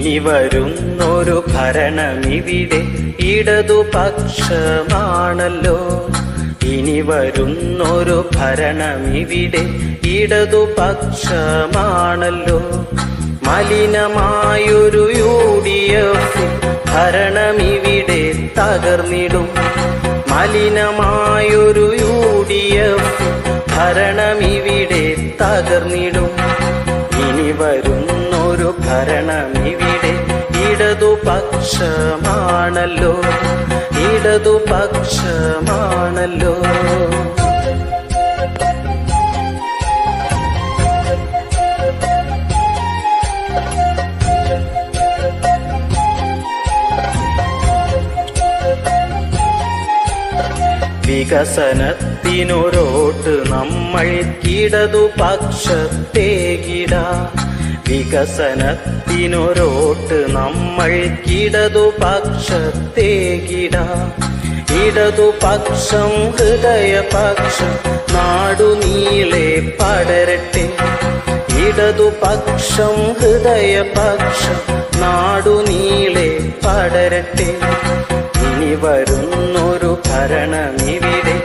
ഇനി വരുന്നൊരു ഭരണമിവിടെ ഇടതുപക്ഷമാണല്ലോ. ഇനി വരുന്നൊരു ഭരണമിവിടെ ഇടതുപക്ഷമാണല്ലോ. മലിനമായൊരു UDF ഭരണമിവിടെ തകർന്നിടും. മലിനമായൊരു UDF ഭരണമിവിടെ തകർന്നിടും. ഇനി വരുന്നൊരു ഭരണമിവിടെ ഇടതുപക്ഷമാണല്ലോ. ഇടതുപക്ഷമാണല്ലോ. വികസനത്തിനൊരോട്ട് നമ്മൾക്കിടതുപക്ഷത്തേകിടാം. വികസനത്തിനൊരോട്ട് നമ്മൾക്കിടതുപക്ഷത്തേകിടാം. ഇടതുപക്ഷം ഹൃദയപക്ഷം നാടുനീളെ പടരട്ടെ. ഇടതുപക്ഷം ഹൃദയപക്ഷം നാടുനീളെ പടരട്ടെ. ഇനി വരുന്നൊരു ഭരണമിവിടെ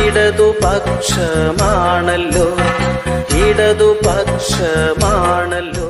ഇടതുപക്ഷമാണല്ലോ. ഇടതുപക്ഷമാണല്ലോ.